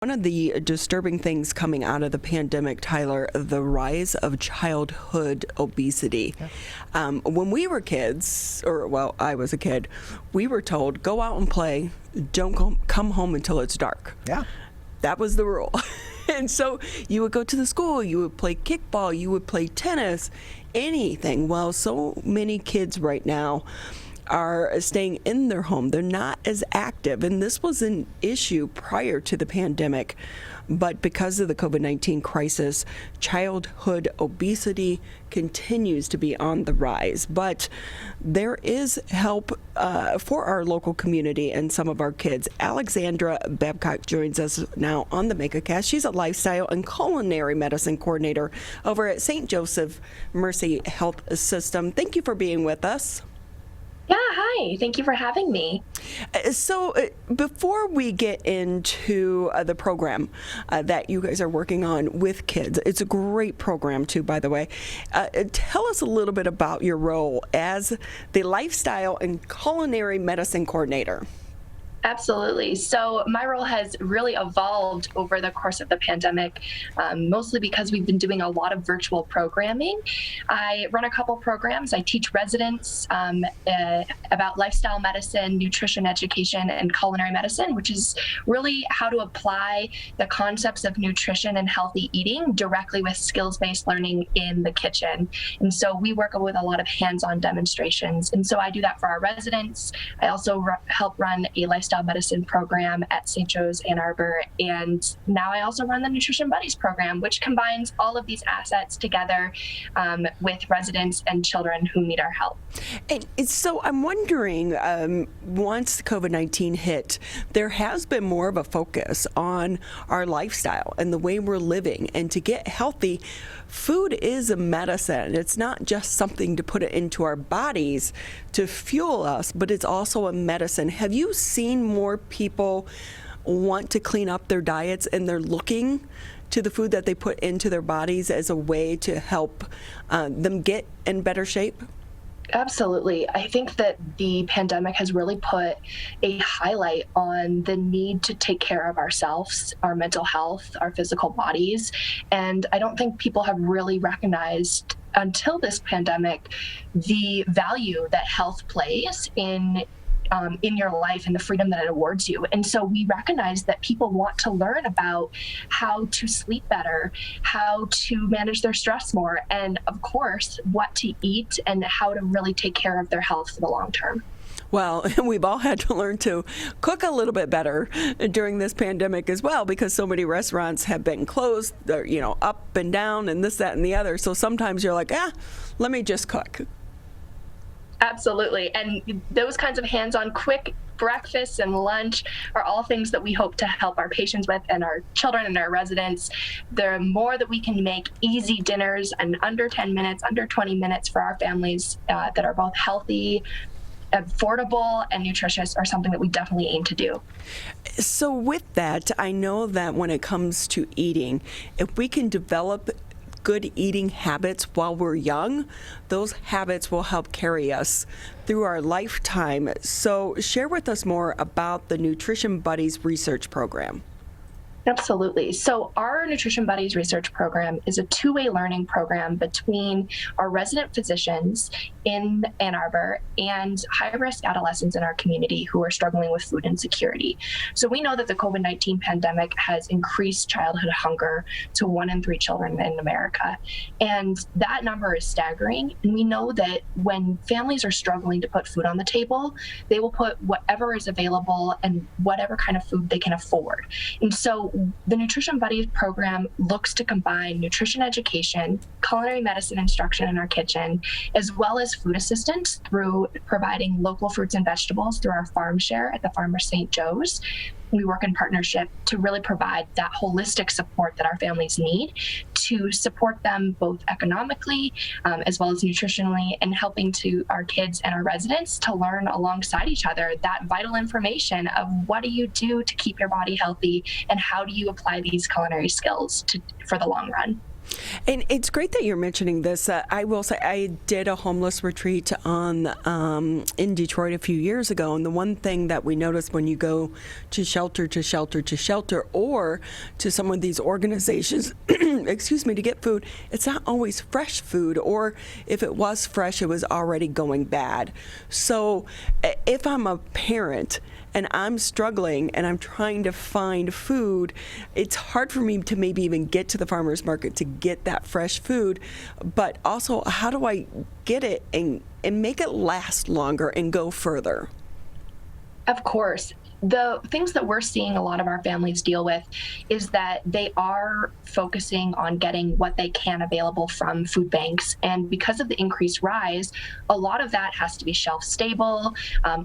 One of the disturbing things coming out of the pandemic, Tyler, the rise of childhood obesity. When we were kids, I was a kid, we were told, go out and play, don't come home until it's dark. Yeah. That was the rule. And so you would go to the school, you would play kickball, you would play tennis, anything. Well, so many kids right now are staying in their home. They're not as active. And this was an issue prior to the pandemic. But because of the COVID-19 crisis, childhood obesity continues to be on the rise. But there is help for our local community and some of our kids. Alexandra Babcock joins us now on the MegaCast. She's a lifestyle and culinary medicine coordinator over at St. Joseph Mercy Health System. Thank you for being with us. Yeah, hi. Thank you for having me. So before we get into the program that you guys are working on with kids, it's a great program too, by the way. Tell us a little bit about your role as the lifestyle and culinary medicine coordinator. Absolutely. So my role has really evolved over the course of the pandemic, mostly because we've been doing a lot of virtual programming. I run a couple programs. I teach residents about lifestyle medicine, nutrition education, and culinary medicine, which is really how to apply the concepts of nutrition and healthy eating directly with skills-based learning in the kitchen. And so we work with a lot of hands-on demonstrations. And so I do that for our residents. I also help run a lifestyle medicine program at St. Joe's Ann Arbor, and now I also run the Nutrition Buddies program, which combines all of these assets together with residents and children who need our help. And so I'm wondering, once COVID-19 hit, there has been more of a focus on our lifestyle and the way we're living, and to get healthy. Food is a medicine. It's not just something to put it into our bodies to fuel us, but it's also a medicine. Have you seen more people want to clean up their diets and they're looking to the food that they put into their bodies as a way to help them get in better shape? Absolutely. I think that the pandemic has really put a highlight on the need to take care of ourselves, our mental health, our physical bodies. And I don't think people have really recognized until this pandemic the value that health plays in your life and the freedom that it awards you. And so we recognize that people want to learn about how to sleep better, how to manage their stress more, and of course, what to eat and how to really take care of their health for the long term. Well, we've all had to learn to cook a little bit better during this pandemic as well, because so many restaurants have been closed, up and down and this, that, and the other. So sometimes you're like, let me just cook. Absolutely. And those kinds of hands-on quick breakfasts and lunch are all things that we hope to help our patients with and our children and our residents. The more that we can make easy dinners and under 10 minutes, under 20 minutes for our families that are both healthy, affordable, and nutritious are something that we definitely aim to do. So with that, I know that when it comes to eating, if we can develop good eating habits while we're young, those habits will help carry us through our lifetime. So share with us more about the Nutrition Buddies research program. Absolutely. So our Nutrition Buddies research program is a two-way learning program between our resident physicians in Ann Arbor and high-risk adolescents in our community who are struggling with food insecurity. So we know that the COVID-19 pandemic has increased childhood hunger to 1 in 3 children in America. And that number is staggering. And we know that when families are struggling to put food on the table, they will put whatever is available and whatever kind of food they can afford. And so the Nutrition Buddies program looks to combine nutrition education, culinary medicine instruction in our kitchen, as well as food assistance through providing local fruits and vegetables through our farm share at the Farmer St. Joe's. We work in partnership to really provide that holistic support that our families need to support them both economically as well as nutritionally, and helping to our kids and our residents to learn alongside each other that vital information of what do you do to keep your body healthy and how do you apply these culinary skills for the long run. And it's great that you're mentioning this. I will say I did a homeless retreat in Detroit a few years ago, and the one thing that we noticed when you go to shelter to shelter to shelter, or to some of these organizations, excuse me, to get food, it's not always fresh food, or if it was fresh, it was already going bad. So if I'm a parent and I'm struggling and I'm trying to find food, it's hard for me to maybe even get to the farmer's market to get that fresh food. But also, how do I get it and make it last longer and go further? Of course. The things that we're seeing a lot of our families deal with is that they are focusing on getting what they can available from food banks. And because of the increased rise, a lot of that has to be shelf stable,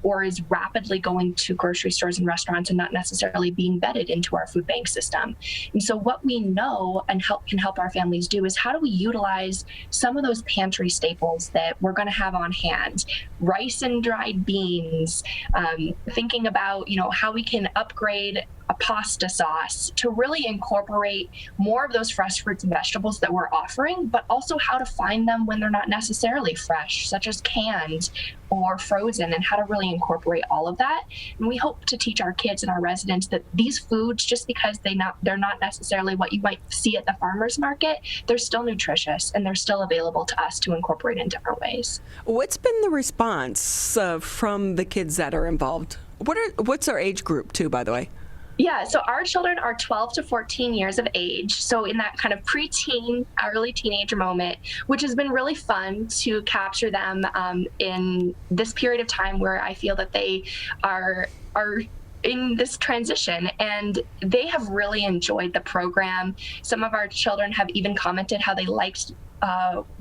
or is rapidly going to grocery stores and restaurants and not necessarily being vetted into our food bank system. And so what we know and can help our families do is how do we utilize some of those pantry staples that we're going to have on hand, rice and dried beans, thinking about, how we can upgrade a pasta sauce to really incorporate more of those fresh fruits and vegetables that we're offering, but also how to find them when they're not necessarily fresh, such as canned or frozen, and how to really incorporate all of that. And we hope to teach our kids and our residents that these foods, just because they're not necessarily what you might see at the farmer's market, they're still nutritious and they're still available to us to incorporate in different ways. What's been the response from the kids that are involved? What's our age group too, by the way? Yeah, so our children are 12 to 14 years of age. So in that kind of preteen, early teenager moment, which has been really fun to capture them in this period of time where I feel that they are in this transition, and they have really enjoyed the program. Some of our children have even commented how they liked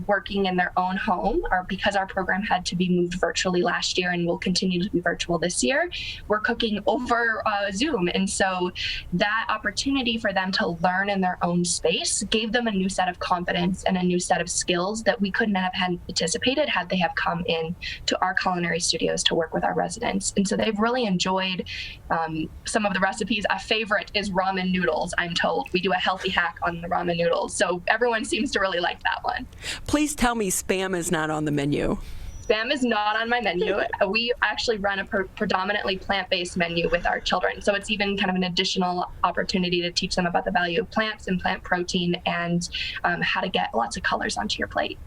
working in their own home, or because our program had to be moved virtually last year and will continue to be virtual this year, we're cooking over Zoom. And so that opportunity for them to learn in their own space gave them a new set of confidence and a new set of skills that we couldn't have anticipated had they have come in to our culinary studios to work with our residents. And so they've really enjoyed some of the recipes. A favorite is ramen noodles, I'm told. We do a healthy hack on the ramen noodles. So everyone seems to really like that one. Please tell me Spam is not on the menu. Spam is not on my menu. We actually run a predominantly plant-based menu with our children. So it's even kind of an additional opportunity to teach them about the value of plants and plant protein, and how to get lots of colors onto your plate.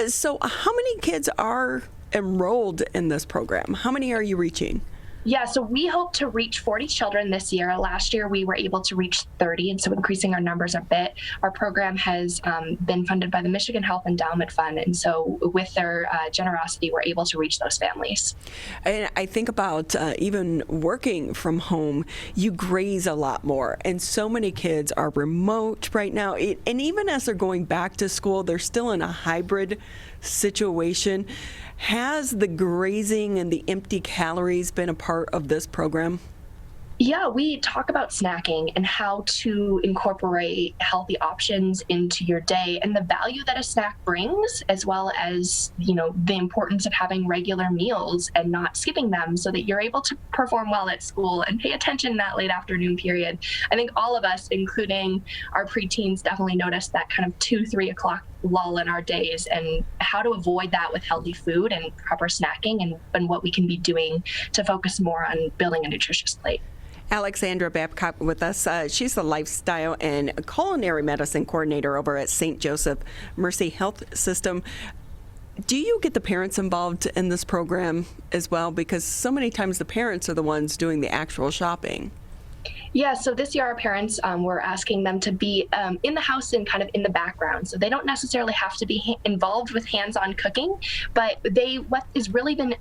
So how many kids are enrolled in this program? How many are you reaching? Yeah, so we hope to reach 40 children this year. Last year, we were able to reach 30, and so increasing our numbers a bit. Our program has been funded by the Michigan Health Endowment Fund, and so with their generosity, we're able to reach those families. And I think about even working from home, you graze a lot more, and so many kids are remote right now. And even as they're going back to school, they're still in a hybrid situation. Has the grazing and the empty calories been a part of this program? Yeah, we talk about snacking and how to incorporate healthy options into your day and the value that a snack brings, as well as, the importance of having regular meals and not skipping them so that you're able to perform well at school and pay attention in that late afternoon period. I think all of us, including our preteens, definitely noticed that kind of 2-3 o'clock lull in our days, and how to avoid that with healthy food and proper snacking, and what we can be doing to focus more on building a nutritious plate. Alexandra Babcock with us. She's the Lifestyle and Culinary Medicine Coordinator over at St. Joseph Mercy Health System. Do you get the parents involved in this program as well? Because so many times the parents are the ones doing the actual shopping. Yeah, so this year our parents, we're asking them to be in the house and kind of in the background. So they don't necessarily have to be involved with hands-on cooking, but what has really been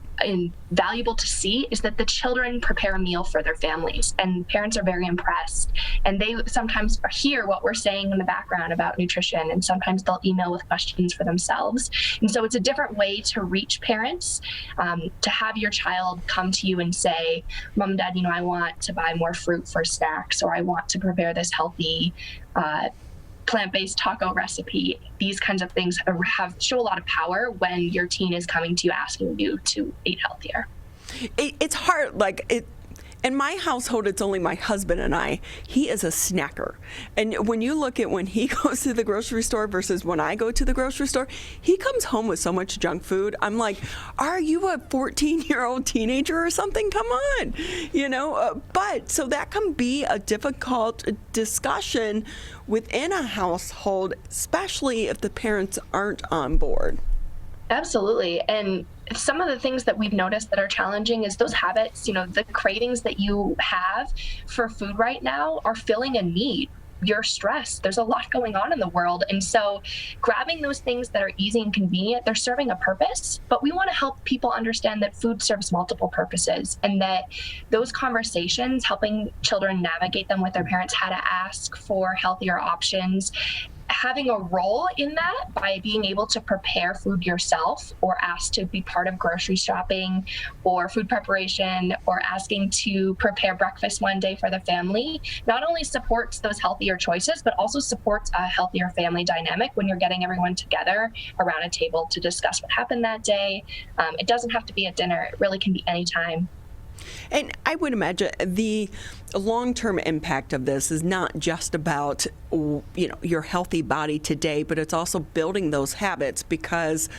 valuable to see is that the children prepare a meal for their families, and parents are very impressed. And they sometimes hear what we're saying in the background about nutrition, and sometimes they'll email with questions for themselves. And so it's a different way to reach parents, to have your child come to you and say, Mom and Dad, I want to buy more fruit for snacks, or I want to prepare this healthy plant-based taco recipe. These kinds of things show a lot of power when your teen is coming to you asking you to eat healthier. It's hard, In my household, it's only my husband and I. He is a snacker. And when you look at when he goes to the grocery store versus when I go to the grocery store, he comes home with so much junk food. I'm like, are you a 14-year-old teenager or something? Come on. But so that can be a difficult discussion within a household, especially if the parents aren't on board. Absolutely. And some of the things that we've noticed that are challenging is those habits, the cravings that you have for food right now are filling a need. You're stressed. There's a lot going on in the world. And so grabbing those things that are easy and convenient, they're serving a purpose, but we want to help people understand that food serves multiple purposes, and that those conversations, helping children navigate them with their parents, how to ask for healthier options, having a role in that by being able to prepare food yourself, or ask to be part of grocery shopping or food preparation, or asking to prepare breakfast one day for the family, not only supports those healthier choices, but also supports a healthier family dynamic when you're getting everyone together around a table to discuss what happened that day. It doesn't have to be at dinner. It really can be any time. And I would imagine the long-term impact of this is not just about, your healthy body today, but it's also building those habits, because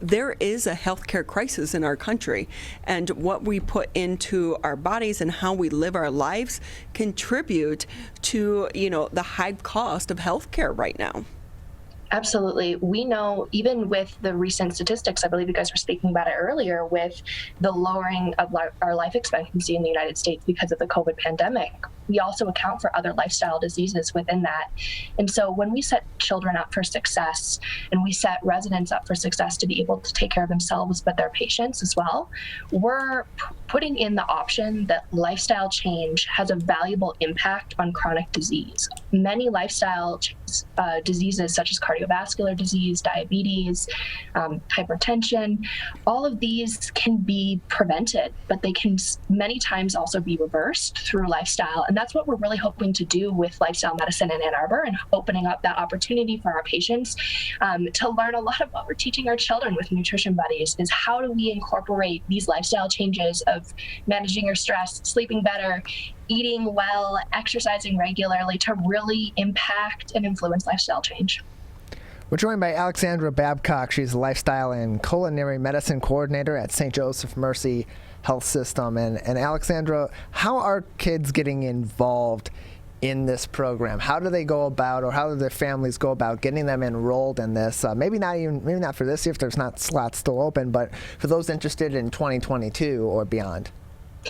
there is a healthcare crisis in our country, and what we put into our bodies and how we live our lives contribute to, the high cost of healthcare right now. Absolutely. We know, even with the recent statistics, I believe you guys were speaking about it earlier, with the lowering of our life expectancy in the United States because of the COVID pandemic, we also account for other lifestyle diseases within that. And so when we set children up for success, and we set residents up for success to be able to take care of themselves, but their patients as well, we're putting in the option that lifestyle change has a valuable impact on chronic disease. Many lifestyle diseases, such as cardiovascular disease, diabetes, hypertension, all of these can be prevented, but they can many times also be reversed through lifestyle. And that's what we're really hoping to do with lifestyle medicine in Ann Arbor, and opening up that opportunity for our patients to learn a lot of what we're teaching our children with Nutrition Buddies, is how do we incorporate these lifestyle changes of managing your stress, sleeping better, eating well, exercising regularly, to really impact and influence lifestyle change. We're joined by Alexandra Babcock. She's a Lifestyle and Culinary Medicine Coordinator at St. Joseph Mercy Health System. And Alexandra, how are kids getting involved in this program? How do they go about, or how do their families go about getting them enrolled in this? Maybe not for this year if there's not slots still open, but for those interested in 2022 or beyond.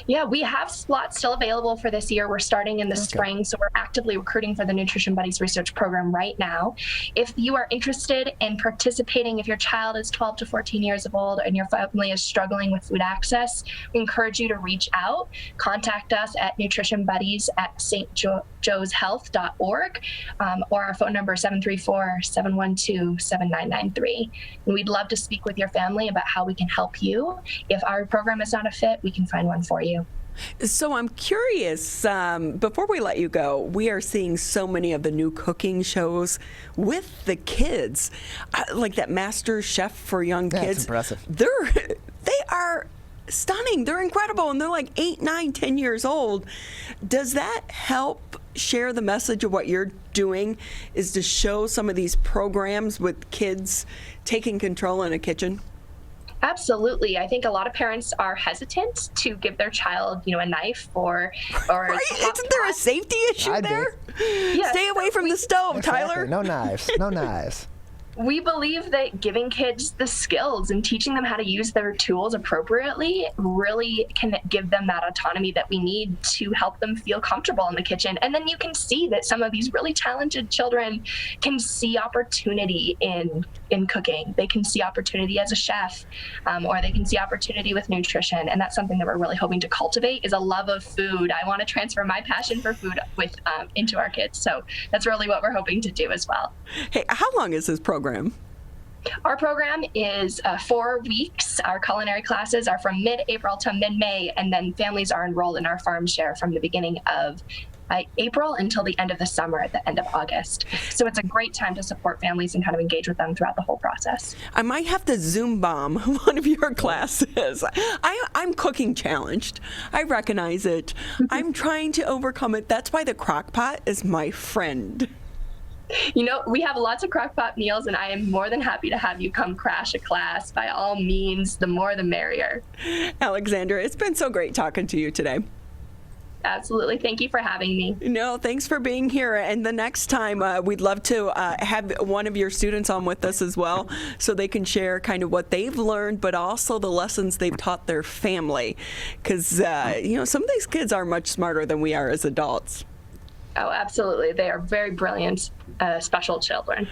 Yeah, we have slots still available for this year. We're starting in the spring, so we're actively recruiting for the Nutrition Buddies research program right now. If you are interested in participating, if your child is 12 to 14 years old and your family is struggling with food access, we encourage you to reach out. Contact us at nutritionbuddies@stjoeshealth.org, or our phone number is 734-712-7993. And we'd love to speak with your family about how we can help you. If our program is not a fit, we can find one for you. So I'm curious, before we let you go, we are seeing so many of the new cooking shows with the kids, like that Master Chef for young kids. That's impressive. They are stunning. They're incredible, and they're like 8, 9, 10 years old. Does that help share the message of what you're doing, is to show some of these programs with kids taking control in a kitchen? Absolutely. I think a lot of parents are hesitant to give their child, a knife or right? Isn't there a safety issue there? Yes. Stay away from the stove, Exactly. Tyler. No knives. No knives. We believe that giving kids the skills and teaching them how to use their tools appropriately really can give them that autonomy that we need to help them feel comfortable in the kitchen. And then you can see that some of these really talented children can see opportunity in cooking. They can see opportunity as a chef, or they can see opportunity with nutrition. And that's something that we're really hoping to cultivate, is a love of food. I want to transfer my passion for food into our kids. So that's really what we're hoping to do as well. Hey, how long is this program? Our program is 4 weeks. Our culinary classes are from mid-April to mid-May, and then families are enrolled in our farm share from the beginning of April until the end of the summer at the end of August. So it's a great time to support families and kind of engage with them throughout the whole process. I might have to Zoom bomb one of your classes. I'm cooking challenged. I recognize it. I'm trying to overcome it. That's why the crock pot is my friend. You know, we have lots of crockpot meals, and I am more than happy to have you come crash a class. By all means, the more the merrier. Alexandra, it's been so great talking to you today. Absolutely. Thank you for having me. No, thanks for being here. And the next time, we'd love to have one of your students on with us as well, so they can share kind of what they've learned, but also the lessons they've taught their family. Because, you know, some of these kids are much smarter than we are as adults. Oh, absolutely. They are very brilliant, special children.